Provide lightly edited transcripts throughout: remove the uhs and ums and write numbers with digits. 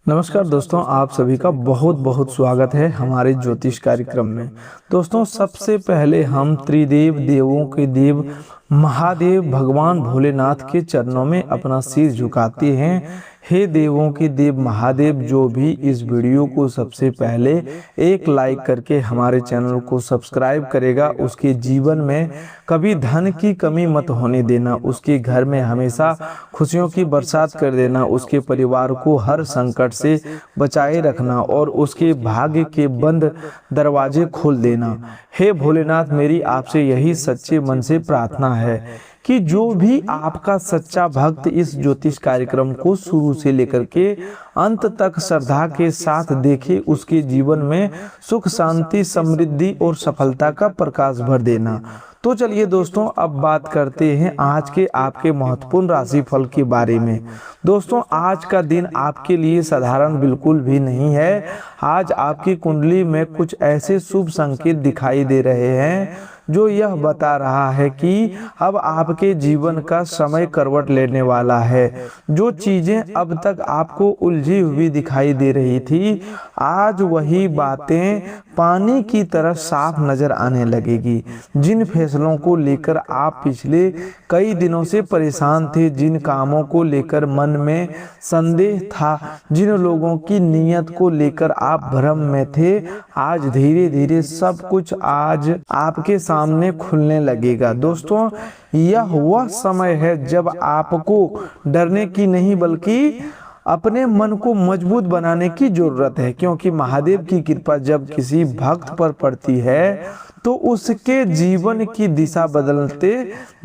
नमस्कार दोस्तों, आप सभी का बहुत बहुत स्वागत है हमारे ज्योतिष कार्यक्रम में। दोस्तों, सबसे पहले हम त्रिदेव देवों के देव महादेव भगवान भोलेनाथ के चरणों में अपना सिर झुकाते हैं। हे देवों के देव महादेव, जो भी इस वीडियो को सबसे पहले एक लाइक करके हमारे चैनल को सब्सक्राइब करेगा, उसके जीवन में कभी धन की कमी मत होने देना, उसके घर में हमेशा खुशियों की बरसात कर देना, उसके परिवार को हर संकट से बचाए रखना और उसके भाग्य के बंद दरवाजे खोल देना। हे भोलेनाथ, मेरी आपसे यही सच्चे मन से प्रार्थना है कि जो भी आपका सच्चा भक्त इस ज्योतिष कार्यक्रम को शुरू से लेकर के अंत तक श्रद्धा के साथ देखे, उसके जीवन में सुख शांति समृद्धि और सफलता का प्रकाश भर देना। तो चलिए दोस्तों, अब बात करते हैं आज के आपके महत्वपूर्ण राशिफल के बारे में। दोस्तों, आज का दिन आपके लिए साधारण बिल्कुल भी नहीं है। आज आपकी कुंडली में कुछ ऐसे शुभ संकेत दिखाई दे रहे हैं जो यह बता रहा है कि अब आपके जीवन का समय करवट लेने वाला है। जो चीजें अब तक आपको उलझी हुई दिखाई दे रही थी, आज वही बातें पानी की तरह साफ नजर आने लगेगी। जिन फैसलों को लेकर आप पिछले कई दिनों से परेशान थे, जिन कामों को लेकर मन में संदेह था, जिन लोगों की नीयत को लेकर आप भ्रम में थे, आज धीरे धीरे सब कुछ आज आपके सामने खुलने लगेगा। दोस्तों, यह वह समय है जब आपको डरने की नहीं बल्कि अपने मन को मजबूत बनाने की जरूरत है, क्योंकि महादेव की कृपा जब किसी भक्त पर पड़ती है तो उसके जीवन की दिशा बदलते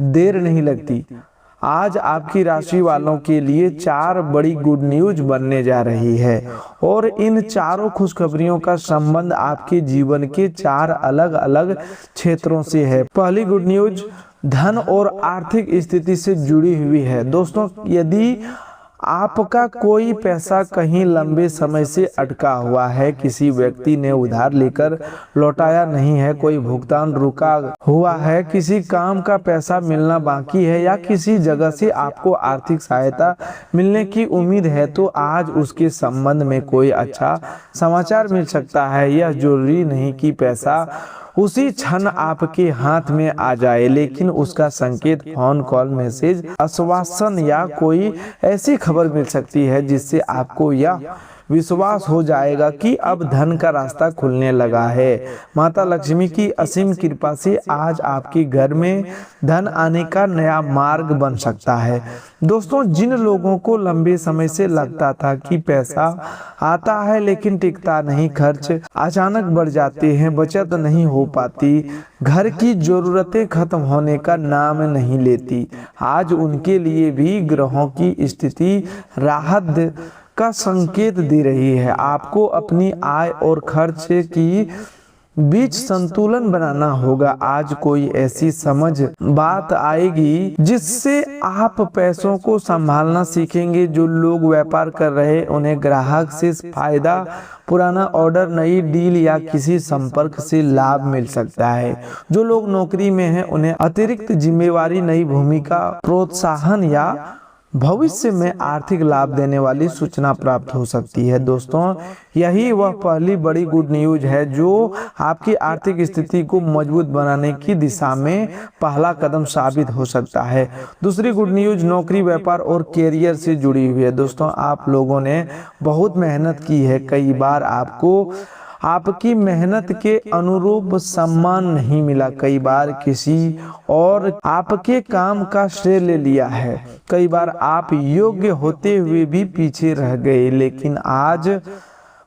देर नहीं लगती। आज आपकी राशि वालों के लिए 4 बड़ी गुड न्यूज बनने जा रही है और इन चारों खुशखबरियों का संबंध आपके जीवन के 4 अलग अलग क्षेत्रों से है। पहली गुड न्यूज धन और आर्थिक स्थिति से जुड़ी हुई है। दोस्तों, यदि आपका कोई पैसा कहीं लंबे समय से अटका हुआ है, किसी व्यक्ति ने उधार लेकर लौटाया नहीं है, कोई भुगतान रुका हुआ है, किसी काम का पैसा मिलना बाकी है या किसी जगह से आपको आर्थिक सहायता मिलने की उम्मीद है, तो आज उसके संबंध में कोई अच्छा समाचार मिल सकता है। यह जरूरी नहीं कि पैसा उसी क्षण आपके हाथ में आ जाए, लेकिन उसका संकेत फोन कॉल मैसेज आश्वासन या कोई ऐसी खबर मिल सकती है जिससे आपको यह विश्वास हो जाएगा कि अब धन का रास्ता खुलने लगा है। माता लक्ष्मी की असीम कृपा से आज आपके घर में धन आने का नया मार्ग बन सकता है। दोस्तों, जिन लोगों को लंबे समय से लगता था कि पैसा आता है लेकिन टिकता नहीं, खर्च अचानक बढ़ जाते हैं, बचत नहीं हो पाती, घर की जरूरतें खत्म होने का नाम नहीं लेती, आज उनके लिए भी ग्रहों की स्थिति राहत का संकेत दे रही है। आपको अपनी आय और खर्च की बीच संतुलन बनाना होगा। आज कोई ऐसी समझ बात आएगी जिससे आप पैसों को संभालना सीखेंगे। जो लोग व्यापार कर रहे उन्हें ग्राहक से फायदा, पुराना ऑर्डर, नई डील या किसी संपर्क से लाभ मिल सकता है। जो लोग नौकरी में हैं उन्हें अतिरिक्त जिम्मेवारी, नई भूमिका, प्रोत्साहन या भविष्य में आर्थिक लाभ देने वाली सूचना प्राप्त हो सकती है। दोस्तों, यही वह पहली बड़ी गुड न्यूज है जो आपकी आर्थिक स्थिति को मजबूत बनाने की दिशा में पहला कदम साबित हो सकता है। दूसरी गुड न्यूज नौकरी, व्यापार और कैरियर से जुड़ी हुई है। दोस्तों, आप लोगों ने बहुत मेहनत की है, कई बार आपको आपकी मेहनत के अनुरूप सम्मान नहीं मिला, कई बार किसी और आपके काम का श्रेय ले लिया है, कई बार आप योग्य होते हुए भी पीछे रह गए, लेकिन आज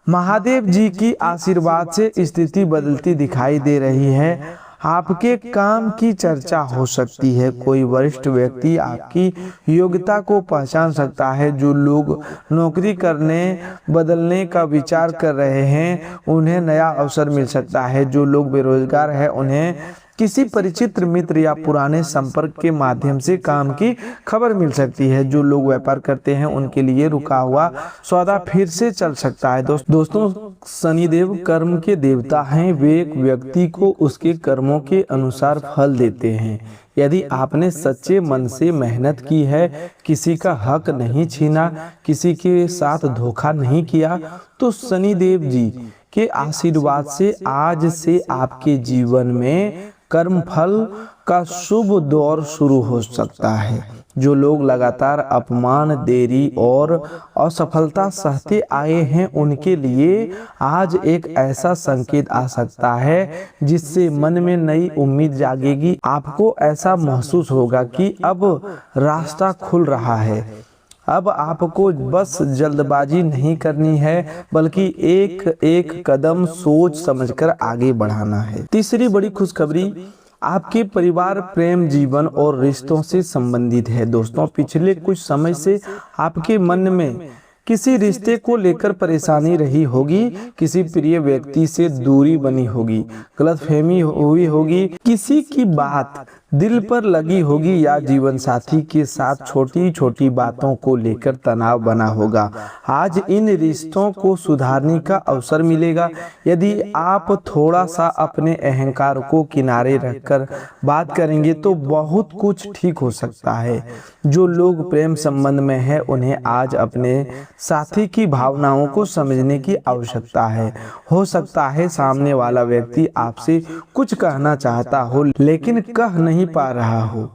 महादेव जी की आशीर्वाद से स्थिति बदलती दिखाई दे रही है। आपके काम की चर्चा हो सकती है, कोई वरिष्ठ व्यक्ति आपकी योग्यता को पहचान सकता है। जो लोग नौकरी करने बदलने का विचार कर रहे हैं उन्हें नया अवसर मिल सकता है। जो लोग बेरोजगार हैं उन्हें किसी परिचित मित्र या पुराने संपर्क के माध्यम से काम की खबर मिल सकती है। जो लोग व्यापार करते हैं उनके लिए रुका हुआ सौदा फिर से चल सकता है। दोस्तों शनिदेव कर्म के देवता हैं। वे एक व्यक्ति को उसके कर्मों के अनुसार फल देते हैं। यदि आपने सच्चे मन से मेहनत की है, किसी का हक नहीं छीना, किसी के साथ धोखा नहीं किया, तो शनिदेव जी के आशीर्वाद से आज से आपके जीवन में कर्म फल का शुभ दौर शुरू हो सकता है। जो लोग लगातार अपमान, देरी और असफलता सहते आए हैं, उनके लिए आज एक ऐसा संकेत आ सकता है जिससे मन में नई उम्मीद जागेगी। आपको ऐसा महसूस होगा कि अब रास्ता खुल रहा है। अब आपको बस जल्दबाजी नहीं करनी है, बल्कि एक एक कदम सोच समझकर आगे बढ़ाना है। तीसरी बड़ी खुशखबरी आपके परिवार, प्रेम जीवन और रिश्तों से संबंधित है। दोस्तों पिछले कुछ समय से आपके मन में किसी रिश्ते को लेकर परेशानी रही होगी, किसी प्रिय व्यक्ति से दूरी बनी होगी, गलतफहमी हुई होगी, किसी की बात दिल पर लगी होगी या जीवन साथी के साथ छोटी छोटी बातों को लेकर तनाव बना होगा। आज इन रिश्तों को सुधारने का अवसर मिलेगा। यदि आप थोड़ा सा अपने अहंकार को किनारे रखकर बात करेंगे तो बहुत कुछ ठीक हो सकता है। जो लोग प्रेम संबंध में हैं उन्हें आज अपने साथी की भावनाओं को समझने की आवश्यकता है। हो सकता है सामने वाला व्यक्ति आपसे कुछ कहना चाहता हो लेकिन कह नहीं पा रहा हो।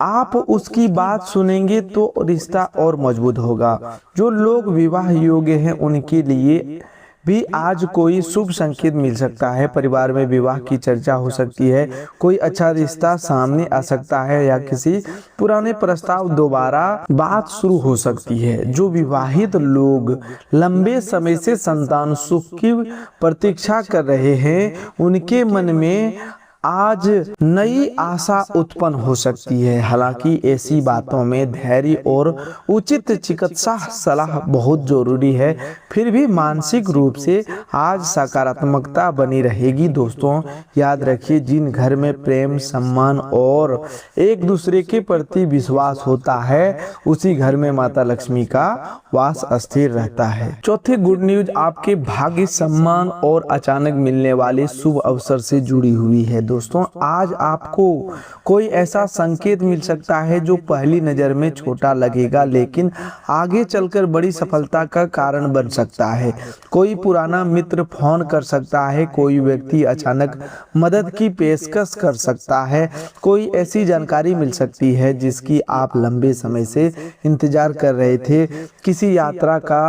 आप उसकी बात सुनेंगे तो रिश्ता और मजबूत होगा। जो लोग विवाह योग्य हैं उनके लिए भी आज कोई शुभ संकेत मिल सकता है। परिवार में विवाह की चर्चा हो सकती है, कोई अच्छा रिश्ता सामने आ सकता है या किसी पुराने प्रस्ताव दोबारा बात शुरू हो सकती है। जो विवाहित लोग लंबे समय से संतान सुख की प्रतीक्षा कर रहे हैं उनके मन में आज नई आशा उत्पन्न हो सकती है। हालांकि ऐसी बातों में धैर्य और उचित चिकित्सा सलाह बहुत जरूरी है। फिर भी मानसिक रूप से आज सकारात्मकता बनी रहेगी। दोस्तों याद रखिए, जिन घर में प्रेम, सम्मान और एक दूसरे के प्रति विश्वास होता है उसी घर में माता लक्ष्मी का वास स्थिर रहता है। चौथी गुड न्यूज आपके भाग्य, सम्मान और अचानक मिलने वाले शुभ अवसर से जुड़ी हुई है। दोस्तों आज आपको कोई ऐसा संकेत मिल सकता है जो पहली नजर में छोटा लगेगा लेकिन आगे चलकर बड़ी सफलता का कारण बन सकता है। कोई पुराना मित्र फोन कर सकता है, कोई व्यक्ति अचानक मदद की पेशकश कर सकता है, कोई ऐसी जानकारी मिल सकती है जिसकी आप लंबे समय से इंतजार कर रहे थे। किसी यात्रा का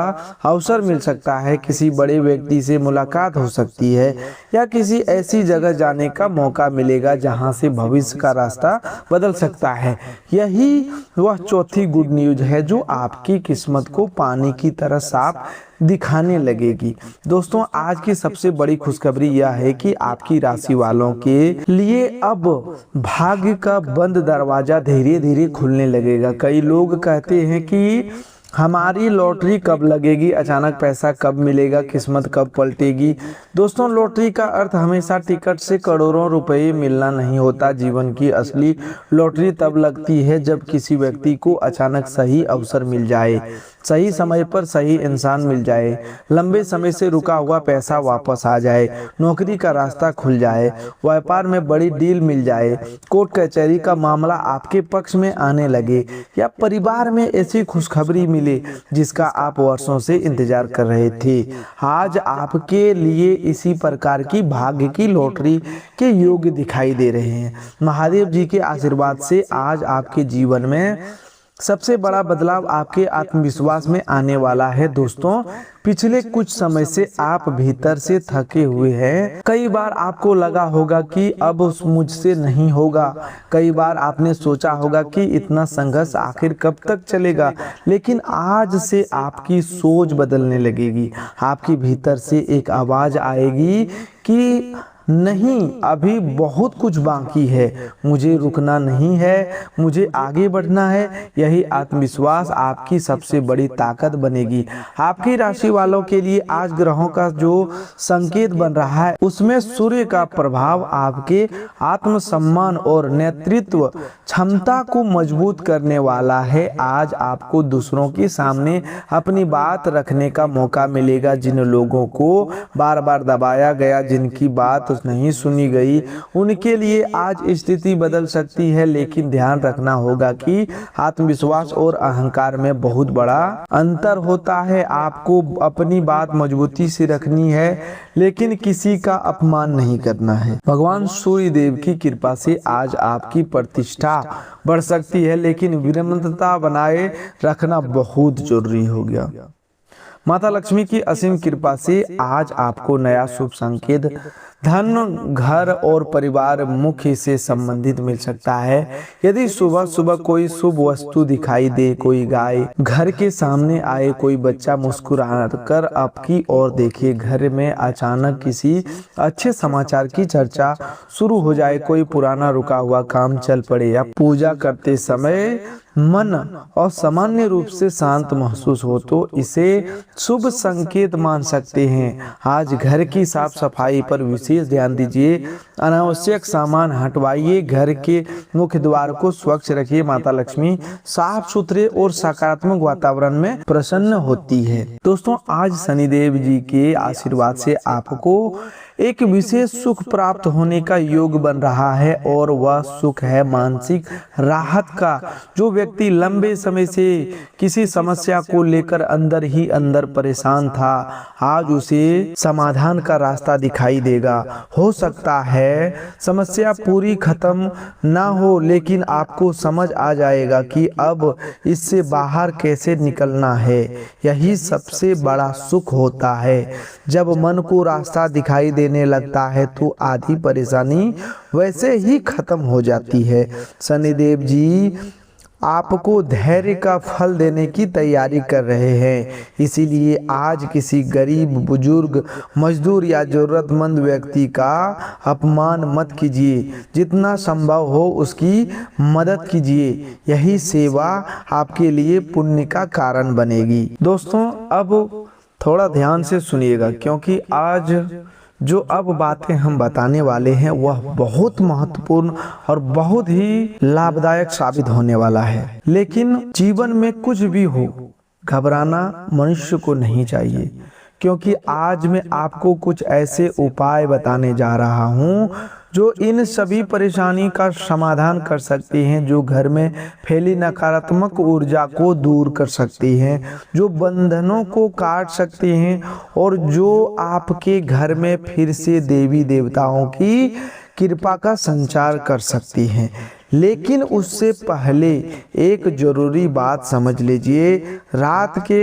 अवसर मिल सकता है, किसी बड़े व्यक्ति से मुलाकात हो सकती है या किसी ऐसी जगह जाने का मौका मिलेगा जहां से भविष्य का रास्ता बदल सकता है। यही वह चौथी गुड न्यूज है जो आपकी किस्मत को पानी की तरह साफ दिखाने लगेगी। दोस्तों आज की सबसे बड़ी खुशखबरी यह है कि आपकी राशि वालों के लिए अब भाग्य का बंद दरवाजा धीरे धीरे खुलने लगेगा। कई लोग कहते हैं कि हमारी लॉटरी कब लगेगी, अचानक पैसा कब मिलेगा, किस्मत कब पलटेगी। दोस्तों लॉटरी का अर्थ हमेशा टिकट से करोड़ों रुपए मिलना नहीं होता। जीवन की असली लॉटरी तब लगती है जब किसी व्यक्ति को अचानक सही अवसर मिल जाए, सही समय पर सही इंसान मिल जाए, लंबे समय से रुका हुआ पैसा वापस आ जाए, नौकरी का रास्ता खुल जाए, व्यापार में बड़ी डील मिल जाए, कोर्ट कचहरी का मामला आपके पक्ष में आने लगे या परिवार में ऐसी खुशखबरी मिले जिसका आप वर्षों से इंतजार कर रहे थे। आज आपके लिए इसी प्रकार की भाग्य की लॉटरी के योग दिखाई दे रहे हैं। महादेव जी के आशीर्वाद से आज आपके जीवन में सबसे बड़ा बदलाव आपके आत्मविश्वास में आने वाला है। दोस्तों पिछले कुछ समय से आप भीतर से थके हुए हैं। कई बार आपको लगा होगा कि अब मुझसे नहीं होगा। कई बार आपने सोचा होगा कि इतना संघर्ष आखिर कब तक चलेगा। लेकिन आज से आपकी सोच बदलने लगेगी। आपकी भीतर से एक आवाज आएगी कि नहीं, अभी बहुत कुछ बाकी है, मुझे रुकना नहीं है, मुझे आगे बढ़ना है। यही आत्मविश्वास आपकी सबसे बड़ी ताकत बनेगी। आपकी राशि वालों के लिए आज ग्रहों का जो संकेत बन रहा है उसमें सूर्य का प्रभाव आपके आत्मसम्मान और नेतृत्व क्षमता को मजबूत करने वाला है। आज आपको दूसरों के सामने अपनी बात रखने का मौका मिलेगा। जिन लोगों को बार बार दबाया गया, जिनकी बात नहीं सुनी गई, उनके लिए आज स्थिति बदल सकती है। लेकिन ध्यान रखना होगा कि आत्मविश्वास और अहंकार में बहुत बड़ा अंतर होता है। आपको अपनी बात मजबूती से रखनी है, लेकिन किसी का अपमान नहीं करना है। भगवान सूर्य देव की कृपा से आज आपकी प्रतिष्ठा बढ़ सकती है, लेकिन विनम्रता बनाए रखना बहुत जरूरी हो गया। माता लक्ष्मी की असीम कृपा से आज आपको नया शुभ संकेत धन, घर और परिवार मुख्य से संबंधित मिल सकता है। यदि सुबह सुबह कोई शुभ वस्तु दिखाई दे, कोई गाय घर के सामने आए, कोई बच्चा मुस्कुरा कर आपकी ओर देखे, घर में अचानक किसी अच्छे समाचार की चर्चा शुरू हो जाए, कोई पुराना रुका हुआ काम चल पड़े, या पूजा करते समय मन और सामान्य रूप से शांत महसूस हो, तो इसे शुभ संकेत मान सकते हैं। आज घर की साफ सफाई पर विशेष ध्यान दीजिए, अनावश्यक सामान हटवाइए, घर के मुख्य द्वार को स्वच्छ रखिए। माता लक्ष्मी साफ सुथरे और सकारात्मक वातावरण में प्रसन्न होती है। दोस्तों, आज शनिदेव जी के आशीर्वाद से आपको एक विशेष सुख प्राप्त होने का योग बन रहा है, और वह सुख है मानसिक राहत का। जो व्यक्ति लंबे समय से किसी समस्या को लेकर अंदर ही अंदर परेशान था, आज उसे समाधान का रास्ता दिखाई देगा। हो सकता है समस्या पूरी खत्म ना हो, लेकिन आपको समझ आ जाएगा कि अब इससे बाहर कैसे निकलना है। यही सबसे बड़ा सुख होता है। जब मन को रास्ता दिखाई देने लगता है तो आधी परेशानी वैसे ही खत्म हो जाती है। शनिदेव जी आपको धैर्य का फल देने की तैयारी कर रहे हैं, इसीलिए आज किसी गरीब, बुजुर्ग, मजदूर या जरूरतमंद व्यक्ति का अपमान मत कीजिए। जितना संभव हो उसकी मदद कीजिए। यही सेवा आपके लिए पुण्य का कारण बनेगी। दोस्तों, अब थोड़ा ध्यान से सुनिएगा, क्योंकि आज जो अब बातें हम बताने वाले हैं वह बहुत महत्वपूर्ण और बहुत ही लाभदायक साबित होने वाला है। लेकिन जीवन में कुछ भी हो, घबराना मनुष्य को नहीं चाहिए, क्योंकि आज मैं आपको कुछ ऐसे उपाय बताने जा रहा हूँ जो इन सभी परेशानी का समाधान कर सकते हैं, जो घर में फैली नकारात्मक ऊर्जा को दूर कर सकती हैं, जो बंधनों को काट सकते हैं, और जो आपके घर में फिर से देवी देवताओं की कृपा का संचार कर सकती हैं। लेकिन उससे पहले एक जरूरी बात समझ लीजिए। रात के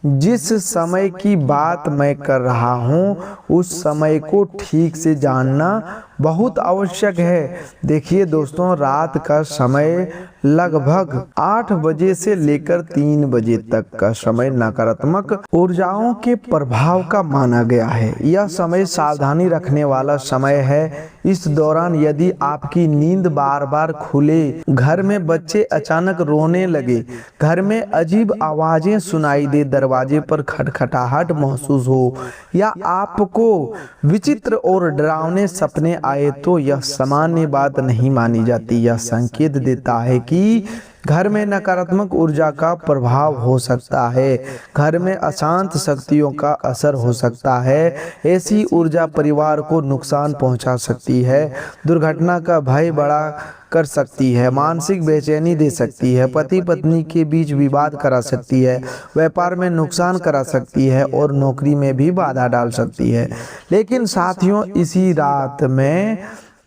जिस समय की बात मैं कर रहा हूँ उस समय को ठीक से जानना बहुत आवश्यक है। देखिए दोस्तों, रात का समय लगभग 8 बजे से लेकर 3 बजे तक का समय नकारात्मक ऊर्जाओं के प्रभाव का माना गया है। यह समय सावधानी रखने वाला समय है। इस दौरान यदि आपकी नींद बार बार खुले, घर में बच्चे अचानक रोने लगे, घर में अजीब आवाजें सुनाई दे, दरवाजे पर खटखटाहट महसूस हो, या आपको विचित्र और डरावने सपने आए, तो यह सामान्य बात नहीं मानी जाती। यह संकेत देता है कि घर में नकारात्मक ऊर्जा का प्रभाव हो सकता है, घर में अशांत शक्तियों का असर हो सकता है। ऐसी ऊर्जा परिवार को नुकसान पहुंचा सकती है, दुर्घटना का भय बड़ा कर सकती है, मानसिक बेचैनी दे सकती है, पति पत्नी के बीच विवाद करा सकती है, व्यापार में नुकसान करा सकती है, और नौकरी में भी बाधा डाल सकती है। लेकिन साथियों, इसी रात में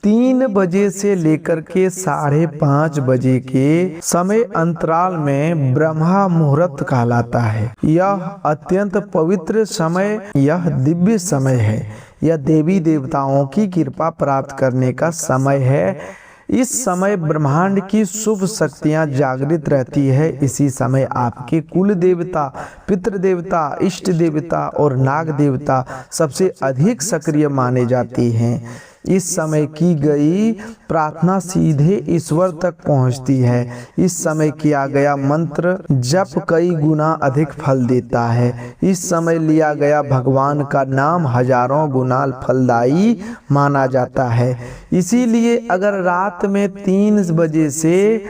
3 बजे से लेकर के 5:30 बजे के समय अंतराल में ब्रह्मा मुहूर्त कहलाता है। यह अत्यंत पवित्र समय, यह दिव्य समय है, यह देवी देवताओं की कृपा प्राप्त करने का समय है। इस समय ब्रह्मांड की शुभ शक्तियां जागृत रहती है। इसी समय आपके कुल देवता, पितृ देवता, इष्ट देवता और नाग देवता सबसे अधिक सक्रिय माने जाते हैं। इस समय की गई प्रार्थना सीधे ईश्वर तक पहुंचती है। इस समय किया गया मंत्र जप कई गुना अधिक फल देता है। इस समय लिया गया भगवान का नाम हजारों गुना फलदायी माना जाता है। इसीलिए अगर रात में 3 बजे से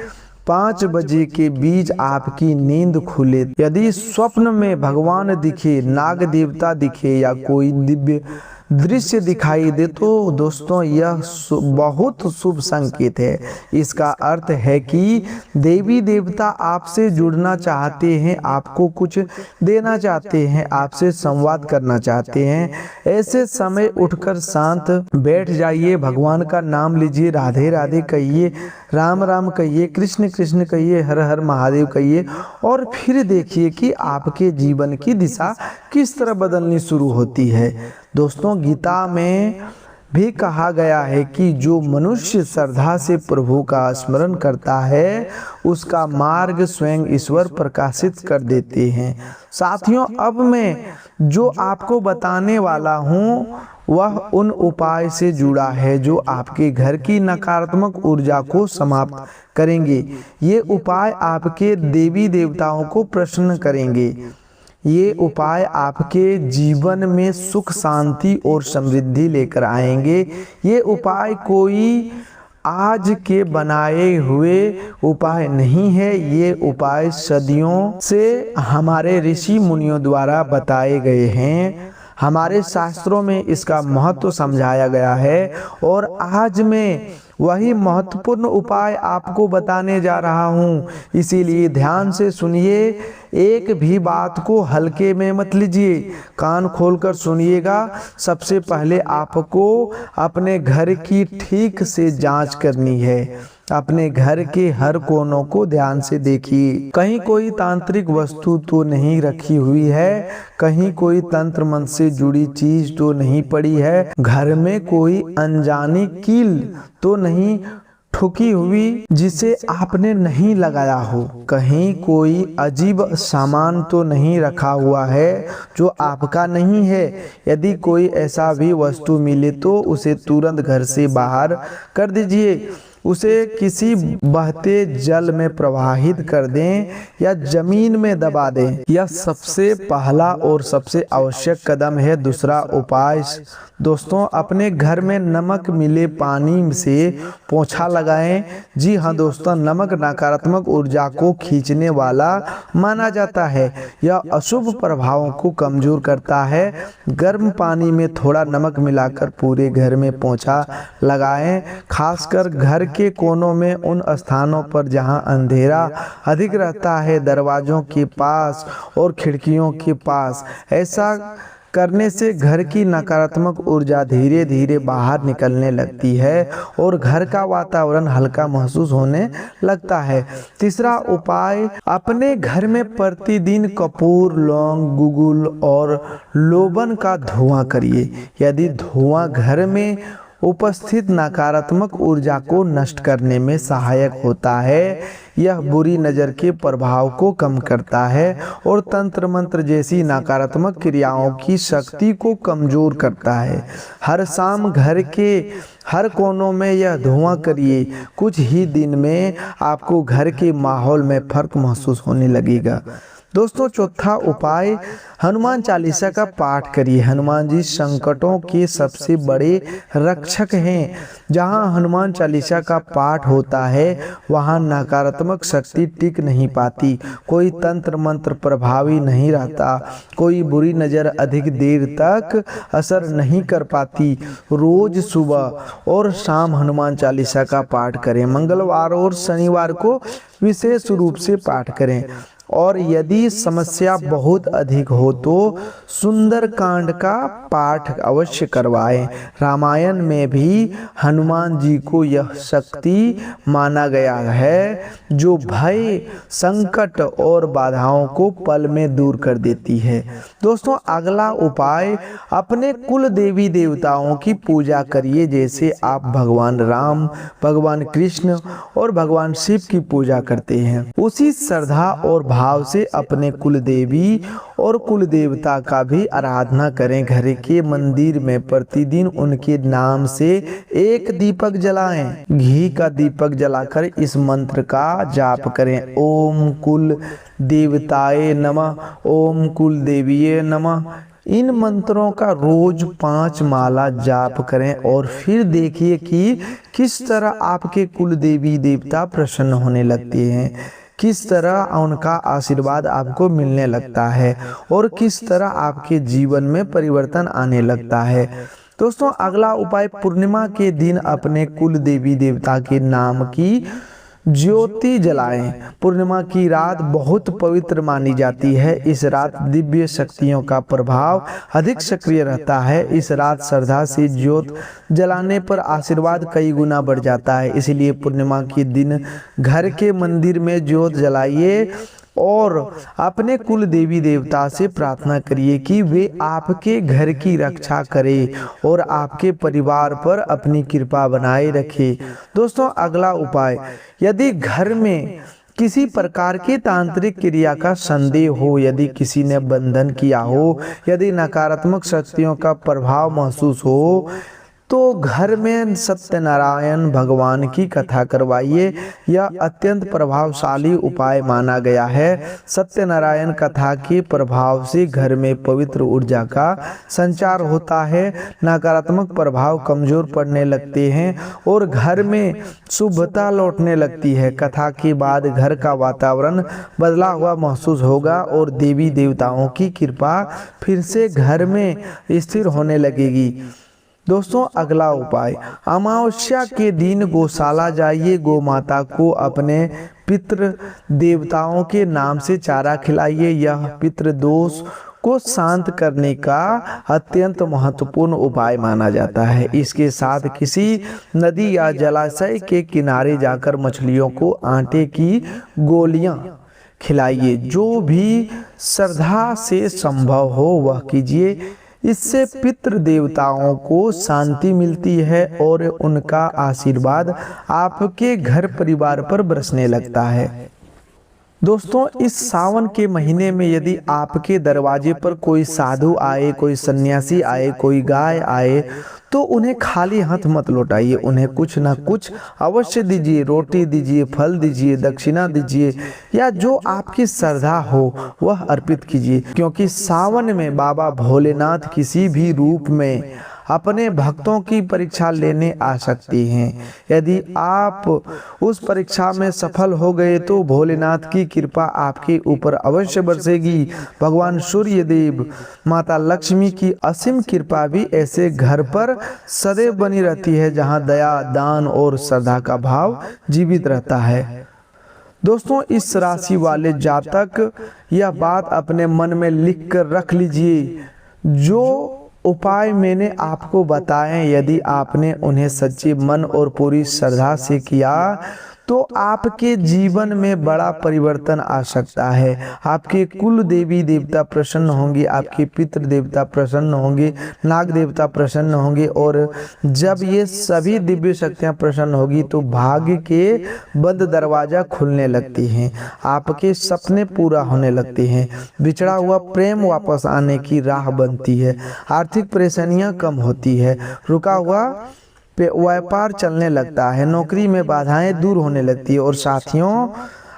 5 बजे के बीच आपकी नींद खुले, यदि स्वप्न में भगवान दिखे, नाग देवता दिखे या कोई दिव्य दृश्य दिखाई दे तो दोस्तों यह बहुत शुभ संकेत है। इसका अर्थ है कि देवी देवता आपसे जुड़ना चाहते हैं, आपको कुछ देना चाहते हैं, आपसे संवाद करना चाहते हैं। ऐसे समय उठकर शांत बैठ जाइए, भगवान का नाम लीजिए, राधे राधे कहिए, राम राम कहिए, कृष्ण कृष्ण कहिए, हर हर महादेव कहिए और फिर देखिए कि आपके जीवन की दिशा किस तरह बदलनी शुरू होती है। दोस्तों गीता में भी कहा गया है कि जो मनुष्य श्रद्धा से प्रभु का स्मरण करता है उसका मार्ग स्वयं ईश्वर प्रकाशित कर देते हैं। साथियों अब मैं जो आपको बताने वाला हूँ वह उन उपाय से जुड़ा है जो आपके घर की नकारात्मक ऊर्जा को समाप्त करेंगे। ये उपाय आपके देवी देवताओं को प्रसन्न करेंगे। ये उपाय आपके जीवन में सुख, शांति और समृद्धि लेकर आएंगे। ये उपाय कोई आज के बनाए हुए उपाय नहीं है। ये उपाय सदियों से हमारे ऋषि मुनियों द्वारा बताए गए हैं। हमारे शास्त्रों में इसका महत्व समझाया गया है और आज मैं वही महत्वपूर्ण उपाय आपको बताने जा रहा हूँ। इसीलिए ध्यान से सुनिए, एक भी बात को हल्के में मत लीजिए, कान खोलकर सुनिएगा। सबसे पहले आपको अपने घर की ठीक से जांच करनी है। अपने घर के हर कोनों को ध्यान से देखिए, कहीं कोई तांत्रिक वस्तु तो नहीं रखी हुई है, कहीं कोई तंत्र मंत्र से जुड़ी चीज तो नहीं पड़ी है, घर में कोई अनजानी कील तो नहीं ठुकी हुई जिसे आपने नहीं लगाया हो, कहीं कोई अजीब सामान तो नहीं रखा हुआ है जो आपका नहीं है। यदि कोई ऐसा भी वस्तु मिले तो उसे तुरंत घर से बाहर कर दीजिए, उसे किसी बहते जल में प्रवाहित कर दें या जमीन में दबा दें। यह सबसे पहला और सबसे आवश्यक कदम है। दूसरा उपाय दोस्तों, अपने घर में नमक मिले पानी से पोंछा लगाएं। जी हाँ दोस्तों, नमक नकारात्मक ऊर्जा को खींचने वाला माना जाता है। यह अशुभ प्रभावों को कमजोर करता है। गर्म पानी में थोड़ा नमक मिलाकर पूरे घर में पोंछा लगाएं, खासकर घर के कोनों में उन स्थानों पर जहां अंधेरा अधिक रहता है, दरवाजों के पास और खिड़कियों के पास। ऐसा करने से घर की नकारात्मक ऊर्जा धीरे धीरे बाहर निकलने लगती है और घर का वातावरण हल्का महसूस होने लगता है। तीसरा उपाय, अपने घर में प्रतिदिन कपूर, लौंग, गुगुल और लोबन का धुआं करिए। यदि धुआं घर में उपस्थित नकारात्मक ऊर्जा को नष्ट करने में सहायक होता है, यह बुरी नज़र के प्रभाव को कम करता है और तंत्र मंत्र जैसी नकारात्मक क्रियाओं की शक्ति को कमजोर करता है। हर शाम घर के हर कोनों में यह धुआं करिए। कुछ ही दिन में आपको घर के माहौल में फर्क महसूस होने लगेगा। दोस्तों चौथा उपाय, हनुमान चालीसा का पाठ करिए। हनुमान जी संकटों के सबसे बड़े रक्षक हैं। जहां हनुमान चालीसा का पाठ होता है वहां नकारात्मक शक्ति टिक नहीं पाती, कोई तंत्र मंत्र प्रभावी नहीं रहता, कोई बुरी नज़र अधिक देर तक असर नहीं कर पाती। रोज सुबह और शाम हनुमान चालीसा का पाठ करें। मंगलवार और शनिवार को विशेष रूप से पाठ करें और यदि समस्या बहुत अधिक हो तो सुंदरकांड का पाठ अवश्य करवाएं। रामायण में भी हनुमान जी को यह शक्ति माना गया है जो भय, संकट और बाधाओं को पल में दूर कर देती है। दोस्तों, अगला उपाय, अपने कुल देवी देवताओं की पूजा करिए। जैसे आप भगवान राम, भगवान कृष्ण और भगवान शिव की पूजा करते हैं, उसी श्रद्धा और भाव से अपने कुल देवी और कुल देवता का भी आराधना करें। घर के मंदिर में प्रतिदिन उनके नाम से एक दीपक जलाएं। घी का दीपक जलाकर इस मंत्र का जाप करें। ओम कुल देवताय नमः, ओम कुल देवीये नमः। इन मंत्रों का रोज 5 माला जाप करें और फिर देखिए कि किस तरह आपके कुल देवी देवता प्रसन्न होने लगते हैं, किस तरह उनका आशीर्वाद आपको मिलने लगता है और किस तरह आपके जीवन में परिवर्तन आने लगता है। दोस्तों, अगला उपाय, पूर्णिमा के दिन अपने कुल देवी देवता के नाम की ज्योति जलाएं। पूर्णिमा की रात बहुत पवित्र मानी जाती है। इस रात दिव्य शक्तियों का प्रभाव अधिक सक्रिय रहता है। इस रात श्रद्धा से ज्योत जलाने पर आशीर्वाद कई गुना बढ़ जाता है। इसलिए पूर्णिमा के दिन घर के मंदिर में ज्योत जलाइए और अपने कुल देवी देवता से प्रार्थना करिए कि वे आपके घर की रक्षा करें और आपके परिवार पर अपनी कृपा बनाए रखें। दोस्तों, अगला उपाय, यदि घर में किसी प्रकार की तांत्रिक क्रिया का संदेह हो, यदि किसी ने बंधन किया हो, यदि नकारात्मक शक्तियों का प्रभाव महसूस हो, तो घर में सत्यनारायण भगवान की कथा करवाइए। यह अत्यंत प्रभावशाली उपाय माना गया है। सत्यनारायण कथा के प्रभाव से घर में पवित्र ऊर्जा का संचार होता है, नकारात्मक प्रभाव कमजोर पड़ने लगते हैं और घर में शुभता लौटने लगती है। कथा के बाद घर का वातावरण बदला हुआ महसूस होगा और देवी देवताओं की कृपा फिर से घर में स्थिर होने लगेगी। दोस्तों, अगला उपाय, अमावस्या के दिन गौशाला जाइए। गौ माता को अपने पितृ देवताओं के नाम से चारा खिलाइए। यह पितृ दोष को शांत करने का अत्यंत महत्वपूर्ण उपाय माना जाता है। इसके साथ किसी नदी या जलाशय के किनारे जाकर मछलियों को आटे की गोलियां खिलाइए। जो भी श्रद्धा से संभव हो वह कीजिए। इससे पितृ देवताओं को शांति मिलती है और उनका आशीर्वाद आपके घर परिवार पर बरसने लगता है। दोस्तों, इस सावन के महीने में यदि आपके दरवाजे पर कोई साधु आए, कोई सन्यासी आए, कोई गाय आए, तो उन्हें खाली हाथ मत लौटाइए। उन्हें कुछ ना कुछ अवश्य दीजिए। रोटी दीजिए, फल दीजिए, दक्षिणा दीजिए या जो आपकी श्रद्धा हो वह अर्पित कीजिए, क्योंकि सावन में बाबा भोलेनाथ किसी भी रूप में अपने भक्तों की परीक्षा लेने आ सकते हैं। यदि आप उस परीक्षा में सफल हो गए तो भोलेनाथ की कृपा आपके ऊपर अवश्य बरसेगी। भगवान सूर्य देव, माता लक्ष्मी की असीम कृपा भी ऐसे घर पर सदैव बनी रहती है जहां दया, दान और श्रद्धा का भाव जीवित रहता है। दोस्तों, इस राशि वाले जातक यह बात अपने मन में लिख कर रख लीजिए। जो उपाय मैंने आपको बताए, यदि आपने उन्हें सच्चे मन और पूरी श्रद्धा से किया तो आपके जीवन में बड़ा परिवर्तन आ सकता है। आपके कुल देवी देवता प्रसन्न होंगे, आपके पितृ देवता प्रसन्न होंगे, नाग देवता प्रसन्न होंगे और जब ये सभी दिव्य शक्तियां प्रसन्न होगी तो भाग्य के बंद दरवाजा खुलने लगते हैं, आपके सपने पूरा होने लगते हैं, बिछड़ा हुआ प्रेम वापस आने की राह बनती है, आर्थिक परेशानियां कम होती है, रुका हुआ व्यापार चलने लगता है, नौकरी में बाधाएं दूर होने लगती है और साथियों,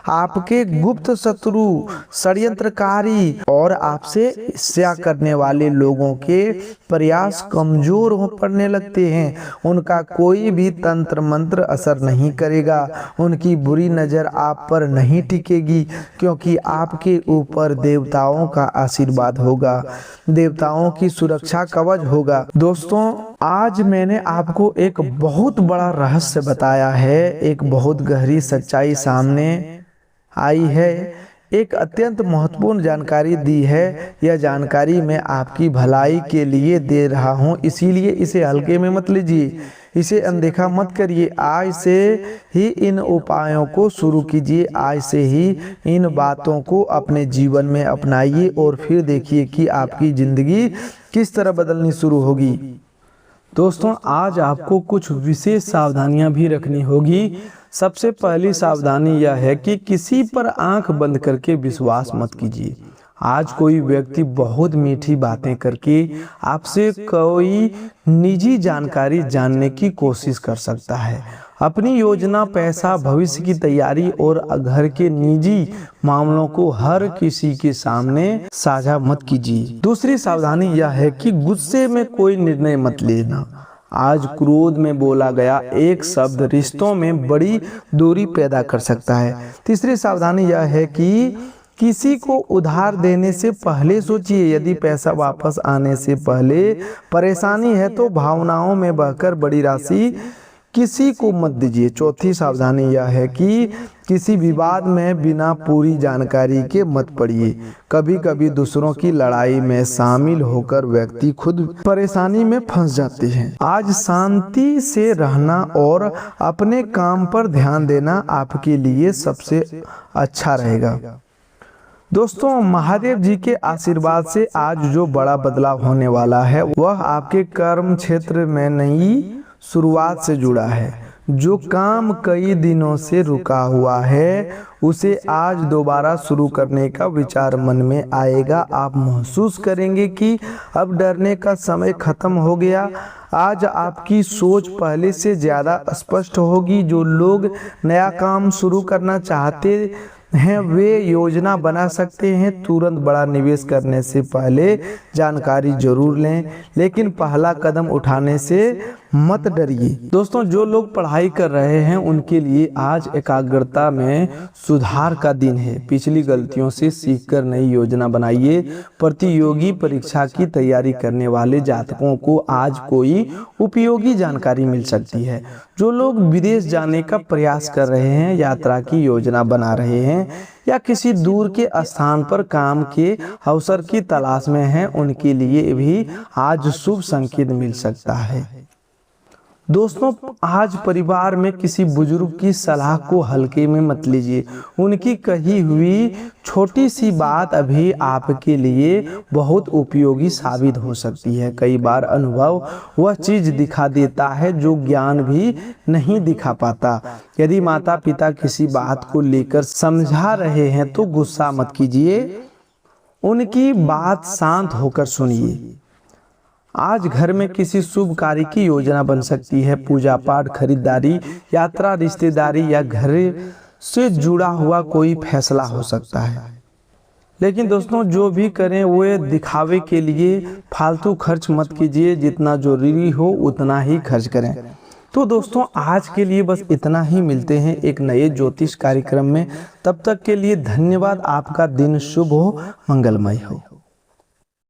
आपके गुप्त शत्रु, षड्यंत्रकारी और आपसे ईर्ष्या करने वाले लोगों के प्रयास कमजोर हो पड़ने लगते हैं। उनका कोई भी तंत्र मंत्र असर नहीं करेगा, उनकी बुरी नजर आप पर नहीं टिकेगी, क्योंकि आपके ऊपर देवताओं का आशीर्वाद होगा, देवताओं की सुरक्षा कवच होगा। दोस्तों, आज मैंने आपको एक बहुत बड़ा रहस्य बताया है, एक बहुत गहरी सच्चाई सामने आई है। एक अत्यंत महत्वपूर्ण जानकारी दी है। यह जानकारी मैं आपकी भलाई के लिए दे रहा हूँ, इसीलिए इसे हल्के में मत लीजिए, इसे अनदेखा मत करिए। आज से ही इन उपायों को शुरू कीजिए, आज से ही इन बातों को अपने जीवन में अपनाइए और फिर देखिए कि आपकी ज़िंदगी किस तरह बदलनी शुरू होगी। दोस्तों, आज आपको कुछ विशेष सावधानियां भी रखनी होगी। सबसे पहली सावधानी यह है कि किसी पर आंख बंद करके विश्वास मत कीजिए। आज कोई व्यक्ति बहुत मीठी बातें करके आपसे कोई निजी जानकारी जानने की कोशिश कर सकता है। अपनी योजना, पैसा, भविष्य की तैयारी और घर के निजी मामलों को हर किसी के सामने साझा मत कीजिए। दूसरी सावधानी यह है कि गुस्से में कोई निर्णय मत लेना। आज क्रोध में बोला गया एक शब्द रिश्तों में बड़ी दूरी पैदा कर सकता है। तीसरी सावधानी यह है कि किसी को उधार देने से पहले सोचिए। यदि पैसा वापस आने से पहले परेशानी है तो भावनाओं में बहकर बड़ी राशि किसी को मत दीजिए। चौथी सावधानी यह है कि किसी विवाद में बिना पूरी जानकारी के मत पड़िए। कभी कभी दूसरों की लड़ाई में शामिल होकर व्यक्ति खुद परेशानी में फंस जाते हैं। आज शांति से रहना और अपने काम पर ध्यान देना आपके लिए सबसे अच्छा रहेगा। दोस्तों, महादेव जी के आशीर्वाद से आज जो बड़ा बदलाव होने वाला है वह आपके कर्म क्षेत्र में नई शुरुआत से जुड़ा है। जो काम कई दिनों से रुका हुआ है उसे आज दोबारा शुरू करने का विचार मन में आएगा। आप महसूस करेंगे कि अब डरने का समय खत्म हो गया। आज आपकी सोच पहले से ज़्यादा स्पष्ट होगी। जो लोग नया काम शुरू करना चाहते हैं वे योजना बना सकते हैं। तुरंत बड़ा निवेश करने से पहले जानकारी जरूर लें, लेकिन पहला कदम उठाने से मत डरिए। दोस्तों, जो लोग पढ़ाई कर रहे हैं उनके लिए आज एकाग्रता में सुधार का दिन है। पिछली गलतियों से सीखकर नई योजना बनाइए। प्रतियोगी परीक्षा की तैयारी करने वाले जातकों को आज कोई उपयोगी जानकारी मिल सकती है। जो लोग विदेश जाने का प्रयास कर रहे हैं, यात्रा की योजना बना रहे हैं या किसी दूर के स्थान पर काम के अवसर की तलाश में हैं, उनके लिए भी आज शुभ संकेत मिल सकता है। दोस्तों, आज परिवार में किसी बुजुर्ग की सलाह को हल्के में मत लीजिए। उनकी कही हुई छोटी सी बात अभी आपके लिए बहुत उपयोगी साबित हो सकती है। कई बार अनुभव वह चीज दिखा देता है जो ज्ञान भी नहीं दिखा पाता। यदि माता पिता किसी बात को लेकर समझा रहे हैं तो गुस्सा मत कीजिए, उनकी बात शांत होकर सुनिए। आज घर में किसी शुभ कार्य की योजना बन सकती है। पूजा पाठ, खरीदारी, यात्रा, रिश्तेदारी या घर से जुड़ा हुआ कोई फैसला हो सकता है। लेकिन दोस्तों, जो भी करें वो दिखावे के लिए फालतू खर्च मत कीजिए। जितना जरूरी हो उतना ही खर्च करें। तो दोस्तों, आज के लिए बस इतना ही। मिलते हैं एक नए ज्योतिष कार्यक्रम में। तब तक के लिए धन्यवाद। आपका दिन शुभ हो, मंगलमय हो।